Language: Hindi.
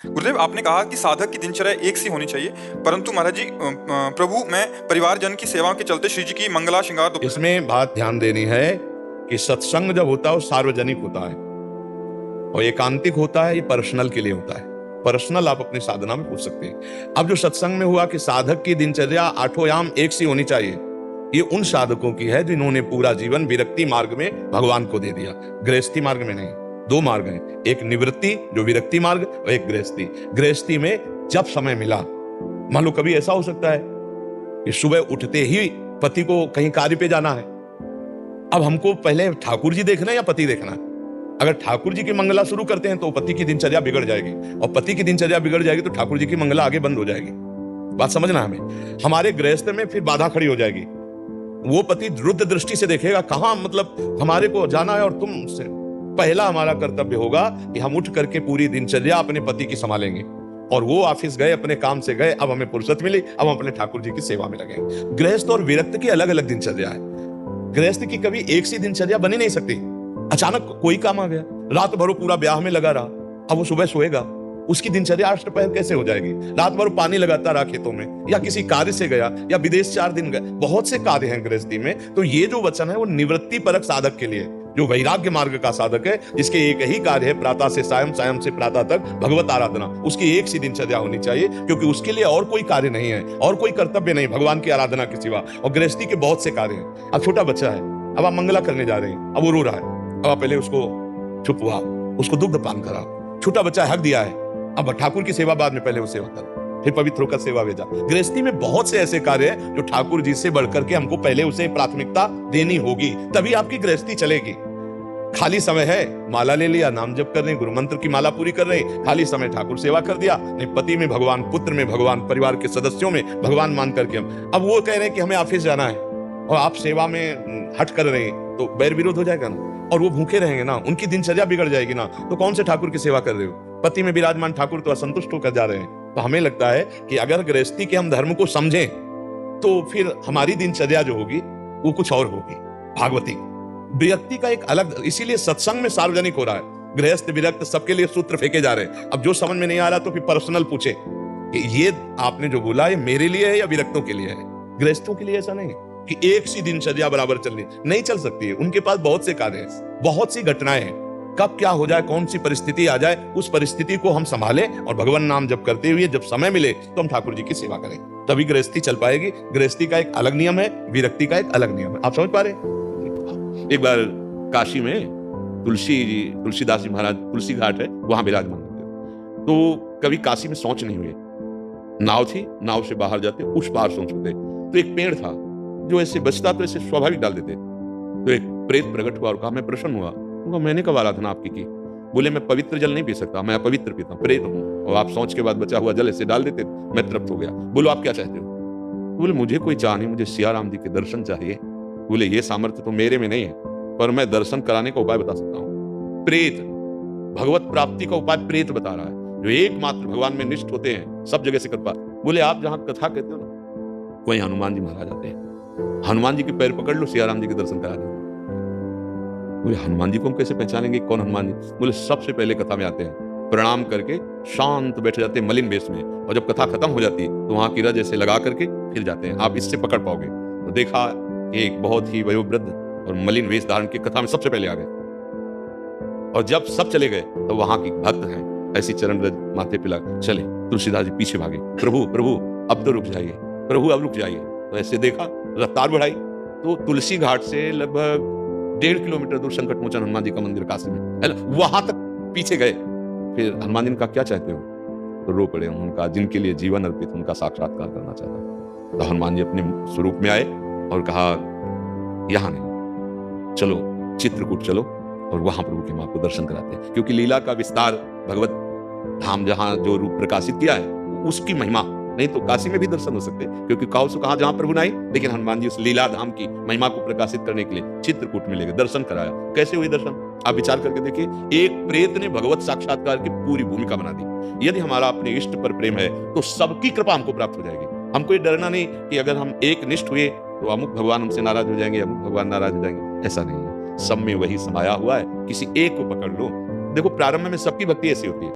गुरुदेव, आपने कहा कि साधक की दिनचर्या एक सी होनी चाहिए, परंतु महाराज जी प्रभु में परिवारजन की सेवा के चलते श्री जी की मंगला श्रृंगार इसमें बात ध्यान देनी है कि सत्संग जब होता है वो सार्वजनिक होता है और एकांतिक होता है, ये पर्सनल के लिए होता है। पर्सनल आप अपनी साधना में पूछ सकते हैं। अब जो सत्संग में हुआ कि साधक की दिनचर्या आठों याम एक सी होनी चाहिए, ये उन साधकों की है जिन्होंने पूरा जीवन विरक्ति मार्ग में भगवान को दे दिया, गृहस्थी मार्ग में नहीं। दो मार्ग हैं, एक निवृत्ति जो विरक्ति मार्ग और एक गृहस्थी। गृहस्थी में जब समय मिला, मान लो कभी ऐसा हो सकता है कि सुबह उठते ही पति को कहीं कार्य पे जाना है। अब हमको पहले ठाकुर जी देखना है या पति देखना है? अगर ठाकुर जी की मंगला शुरू करते हैं तो पति की दिनचर्या बिगड़ जाएगी, और पति की दिनचर्या बिगड़ जाएगी तो ठाकुर जी की मंगला आगे बंद हो जाएगी। बात समझना हमें। हमारे गृहस्थ में फिर बाधा खड़ी हो जाएगी। वो पति रुद्र दृष्टि से देखेगा, कहां मतलब हमारे को जाना है और तुम से। पहला हमारा कर्तव्य होगा कि हम उठ करके पूरी दिनचर्या अपने पति की संभालेंगे, और वो ऑफिस गए, अपने काम से गए, अब हमें फुर्सत मिली, अब हम अपने ठाकुर जी की सेवा में लगे। गृहस्थ और विरक्त की अलग अलग दिनचर्या है। गृहस्थ की कभी एक सी दिनचर्या बनी नहीं सकती। अचानक कोई काम आ गया, रात भर पूरा ब्याह में लगा रहा, अब वो सुबह सोएगा, उसकी दिनचर्या अष्टपहर कैसे हो जाएगी? रात भर पानी लगाता रहा खेतों में, या किसी कार्य से गया, या विदेश 4 दिन गए। बहुत से कार्य हैं गृहस्थी में। तो ये जो वचन है वो निवृत्ति परक साधक के लिए, जो वैराग्य मार्ग का साधक है, जिसके एक ही कार्य है प्रातः से सायं, सायं से प्रातः तक भगवत आराधना, उसकी एक सी दिनचर्या होनी चाहिए, क्योंकि उसके लिए और कोई कार्य नहीं है, और कोई कर्तव्य नहीं भगवान की आराधना के सिवा। और गृहस्थी के बहुत से कार्य हैं। अब छोटा बच्चा है, अब आप मंगला करने जा रहे हैं, अब वो रो रहा है, अब आप पहले उसको चुप हुआ, उसको दुग्ध पान करा। छोटा बच्चा हक दिया है, अब ठाकुर की सेवा बाद में, पहले वो सेवा करो, फिर पवित्र होकर सेवा भेजा। गृहस्थी में बहुत से ऐसे कार्य हैं जो ठाकुर जी से बढ़कर के हमको पहले उसे प्राथमिकता देनी होगी, तभी आपकी गृहस्थी चलेगी। खाली समय है, माला ले लिया, नाम जप कर रहे हैं, गुरु मंत्र की माला पूरी कर रहे हैं, खाली समय ठाकुर सेवा कर दिया, नहीं पति में भगवान, पुत्र में भगवान, परिवार के सदस्यों में भगवान मान करके हम। अब वो कह रहे हैं कि हमें ऑफिस जाना है और आप सेवा में हट कर रहे हैं, तो बैर विरोध हो जाएगा ना, और वो भूखे रहेंगे ना, उनकी दिनचर्या बिगड़ जाएगी ना। तो कौन से ठाकुर की सेवा कर रहे हो? पति में विराजमान ठाकुर तो असंतुष्ट होकर जा रहे हैं। तो हमें लगता है कि अगर गृहस्थी के हम धर्म को समझें तो फिर हमारी दिनचर्या जो होगी वो कुछ और होगी, भागवती। विरक्ति का एक अलग, इसीलिए सत्संग में सार्वजनिक हो रहा है। गृहस्थ विरक्त सबके लिए सूत्र फेंके जा रहे हैं। अब जो समझ में नहीं आ रहा तो फिर पर्सनल पूछे कि ये आपने जो बोला ये मेरे लिए है या विरक्तों के लिए है? गृहस्थों के लिए ऐसा नहीं है कि एक सी दिनचर्या बराबर चल रही, नहीं चल सकती है। उनके पास बहुत से कार्य हैं, बहुत सी घटनाएं हैं, कब क्या हो जाए, कौन सी परिस्थिति आ जाए, उस परिस्थिति को हम संभालें और भगवान नाम जप करते हुए जब समय मिले तो हम ठाकुर जी की सेवा करें, तभी गृहस्थी चल पाएगी। गृहस्थी का एक अलग नियम है, विरक्ति का एक अलग नियम है। आप समझ पा रहे? एक बार काशी में तुलसीदास जी महाराज, तुलसी घाट है, वहां विराजमान होते। तो कभी काशी में शौच नहीं हुए, नाव थी, नाव से बाहर जाते, उस पार शौच होते। तो एक पेड़ था जो ऐसे बचता तो ऐसे स्वाभाविक डाल देते। तो एक प्रेत प्रकट हुआ और कहा, मैं प्रसन्न हुआ। मैंने कब आराधना आपकी की? बोले, मैं पवित्र जल नहीं पी सकता, मैं अपवित्र पीता हूँ, प्रेत हूँ, और आप शौच के बाद बचा हुआ जल ऐसे डाल देते, मैं तृप्त हो गया। बोलो आप क्या चाहते हो? बोले, मुझे कोई चाह नहीं, मुझे सिया राम जी के दर्शन चाहिए। बोले, ये सामर्थ्य तो मेरे में नहीं है, पर मैं दर्शन कराने का उपाय बता सकता हूँ। प्रेत भगवत प्राप्ति का उपाय प्रेत बता रहा है, जो एकमात्र भगवान में निष्ठ होते हैं, सब जगह से कृपा। बोले, आप जहां कथा कहते हो ना, वहीं हनुमान जी महाराज आते हैं, हनुमान जी के पैर पकड़ लो, सिया राम जी के दर्शन करा दो। बोले, हनुमान जी को हम कैसे पहचानेंगे, कौन हनुमान जी? बोले, सबसे पहले कथा में आते हैं, प्रणाम करके शांत बैठ जाते हैं मलिन वेश में, और जब कथा खत्म हो जाती है तो वहां कीरा जैसे लगा करके फिर जाते हैं। आप इससे पकड़ पाओगे। तो देखा, एक बहुत ही वयोवृद्ध और मलिन वेश धारण की कथा में सबसे पहले आ गए, और जब सब चले गए तो वहां की भक्त हैं, ऐसी चरण रज माथे पे लगा चले। तुलसीदास जी पीछे भागे, प्रभु प्रभु अब तो रुक जाइए, प्रभु अब रुक जाइए। तो ऐसे देखा, रफ्तार बढ़ाई, तो तुलसी घाट से लगभग 1.5 किलोमीटर दूर संकट मोचन हनुमान जी का मंदिर काशी में, वहां तक पीछे गए। फिर हनुमान जी ने कहा, क्या चाहते हो? तो रो पड़े। उनका जिनके लिए जीवन अर्पित, उनका साक्षात्कार करना चाहता। तो हनुमान जी अपने स्वरूप में आए और कहा, यहां नहीं, चलो चित्रकूट चलो, और वहां प्रभु के मां को दर्शन कराते हैं। क्योंकि लीला का विस्तार, भगवत धाम जहां जो रूप प्रकाशित किया है उसकी महिमा, नहीं तो काशी में भी दर्शन हो सकते, क्योंकि काउ से कहा जहां प्रभु नहीं, लेकिन हनुमान जी उस लीला धाम की महिमा को प्रकाशित करने के लिए चित्रकूट में ले गए, दर्शन कराया। कैसे हुए दर्शन? आप विचार करके देखिए, एक प्रेत ने भगवत साक्षात्कार की पूरी भूमिका बना दी। यदि हमारा अपने इष्ट पर प्रेम है तो सबकी कृपा हमको प्राप्त हो जाएगी। हमको ये डरना नहीं कि अगर हम एक निष्ठ हुए तो अमुक भगवान हमसे नाराज हो जाएंगे, अमुक भगवान नाराज हो जाएंगे, ऐसा नहीं है। सब में वही समाया हुआ है, किसी एक को पकड़ लो। देखो, प्रारंभ में सबकी भक्ति ऐसी होती है।